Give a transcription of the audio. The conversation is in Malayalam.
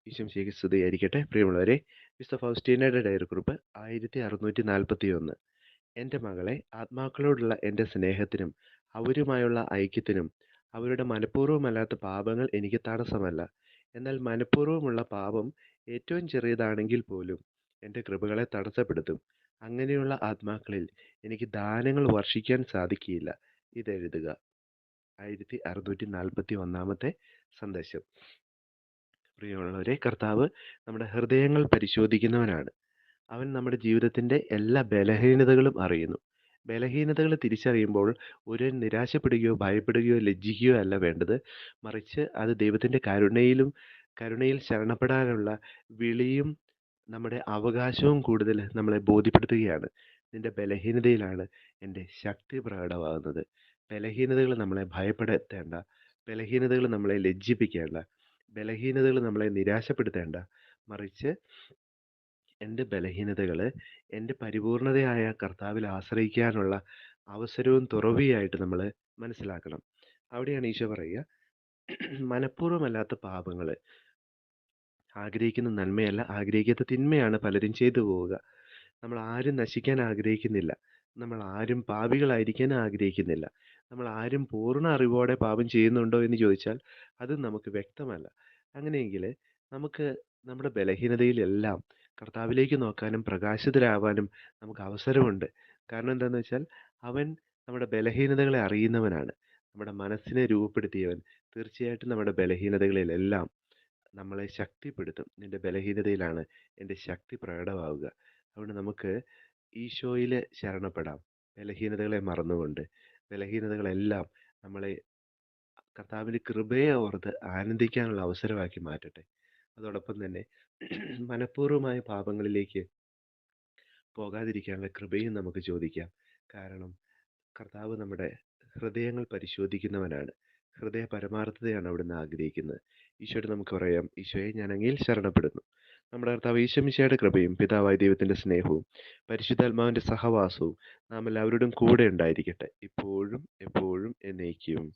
ഈശോമിശിഹായ്ക്ക് സ്തുതിയായിരിക്കട്ടെ. പ്രിയമുള്ളവരെ, വിശുദ്ധ ഫൗസ്റ്റീനയുടെ ഡയറിക്കുറിപ്പ് 1641. എൻ്റെ മകളെ, ആത്മാക്കളോടുള്ള എൻ്റെ സ്നേഹത്തിനും അവരുമായുള്ള ഐക്യത്തിനും അവരുടെ മനഃപൂർവ്വമല്ലാത്ത പാപങ്ങൾ എനിക്ക് തടസ്സമല്ല. എന്നാൽ മനഃപൂർവ്വമുള്ള പാപം ഏറ്റവും ചെറിയതാണെങ്കിൽ പോലും എൻ്റെ കൃപകളെ തടസ്സപ്പെടുത്തും. അങ്ങനെയുള്ള ആത്മാക്കളിൽ എനിക്ക് ദാനങ്ങൾ വർഷിക്കാൻ സാധിക്കുകയില്ല. ഇതെഴുതുക. 1641 സന്ദേശം. പ്രിയമുള്ളവരെ, കർത്താവ് നമ്മുടെ ഹൃദയങ്ങൾ പരിശോധിക്കുന്നവനാണ്. അവൻ നമ്മുടെ ജീവിതത്തിൻ്റെ എല്ലാ ബലഹീനതകളും അറിയുന്നു. ബലഹീനതകൾ തിരിച്ചറിയുമ്പോൾ ഒരുവൻ നിരാശപ്പെടുകയോ ഭയപ്പെടുകയോ ലജ്ജിക്കുകയോ അല്ല വേണ്ടത്. മറിച്ച് അത് ദൈവത്തിൻ്റെ കരുണയിൽ ശരണപ്പെടാനുള്ള വിളിയും നമ്മുടെ അവകാശവും കൂടുതൽ നമ്മളെ ബോധ്യപ്പെടുത്തുകയാണ്. നിന്റെ ബലഹീനതയിലാണ് എൻ്റെ ശക്തി പ്രകടമാകുന്നത്. ബലഹീനതകൾ നമ്മളെ ഭയപ്പെടുത്തേണ്ട, ബലഹീനതകൾ നമ്മളെ ലജ്ജിപ്പിക്കേണ്ട, ബലഹീനതകൾ നമ്മളെ നിരാശപ്പെടുത്തേണ്ട. മറിച്ച് എൻ്റെ ബലഹീനതകൾ എൻ്റെ പരിപൂർണതയായ കർത്താവിൽ ആശ്രയിക്കാനുള്ള അവസരവും തുറവിയായിട്ട് നമ്മൾ മനസ്സിലാക്കണം. അവിടെയാണ് ഈശോ പറയുക, മനഃപൂർവ്വമല്ലാത്ത പാപങ്ങൾ, ആഗ്രഹിക്കുന്ന നന്മയല്ല, ആഗ്രഹിക്കാത്ത തിന്മയാണ് പലരും ചെയ്തു പോവുക. നമ്മൾ ആരും നശിക്കാൻ ആഗ്രഹിക്കുന്നില്ല. നമ്മൾ ആരും പാപികളായിരിക്കാൻ ആഗ്രഹിക്കുന്നില്ല. നമ്മൾ ആരും പൂർണ്ണ അറിവോടെ പാപം ചെയ്യുന്നുണ്ടോ എന്ന് ചോദിച്ചാൽ അത് നമുക്ക് വ്യക്തമല്ല. അങ്ങനെയെങ്കിൽ നമുക്ക് നമ്മുടെ ബലഹീനതയിലെല്ലാം കർത്താവിലേക്ക് നോക്കാനും പ്രകാശിതരാവാനും നമുക്ക് അവസരമുണ്ട്. കാരണം എന്താണെന്ന് വെച്ചാൽ അവൻ നമ്മുടെ ബലഹീനതകളെ അറിയുന്നവനാണ്. നമ്മുടെ മനസ്സിനെ രൂപപ്പെടുത്തിയവൻ തീർച്ചയായിട്ടും നമ്മുടെ ബലഹീനതകളിലെല്ലാം നമ്മളെ ശക്തിപ്പെടുത്തും. നിന്റെ ബലഹീനതയിലാണ് എൻ്റെ ശക്തി പ്രകടമാവുക. അതുകൊണ്ട് നമുക്ക് ഈശോയിൽ ശരണപ്പെടാം. ബലഹീനതകളെ മറന്നുകൊണ്ട്, ബലഹീനതകളെല്ലാം നമ്മളെ കർത്താവിൻ്റെ കൃപയെ ഓർത്ത് ആനന്ദിക്കാനുള്ള അവസരമാക്കി മാറ്റട്ടെ. അതോടൊപ്പം തന്നെ മനഃപൂർവ്വമായ പാപങ്ങളിലേക്ക് പോകാതിരിക്കാനുള്ള കൃപയും നമുക്ക് ചോദിക്കാം. കാരണം കർത്താവ് നമ്മുടെ ഹൃദയങ്ങൾ പരിശോധിക്കുന്നവനാണ്. ഹൃദയ പരമാർത്ഥതയാണ് അവിടുന്ന് ആഗ്രഹിക്കുന്നത്. ഈശോയോട് നമുക്ക് പറയാം, ഈശോയെ, ഞാൻ അങ്ങയിൽ ശരണപ്പെടുന്നു. നമ്മുടെ കർത്താവ് ഈശോമിശിഹായുടെ കൃപയും പിതാവായ ദൈവത്തിൻ്റെ സ്നേഹവും പരിശുദ്ധാത്മാവിൻ്റെ സഹവാസവും നാം എല്ലാവരോടും കൂടെ ഉണ്ടായിരിക്കട്ടെ, ഇപ്പോഴും എപ്പോഴും എന്നേക്കും.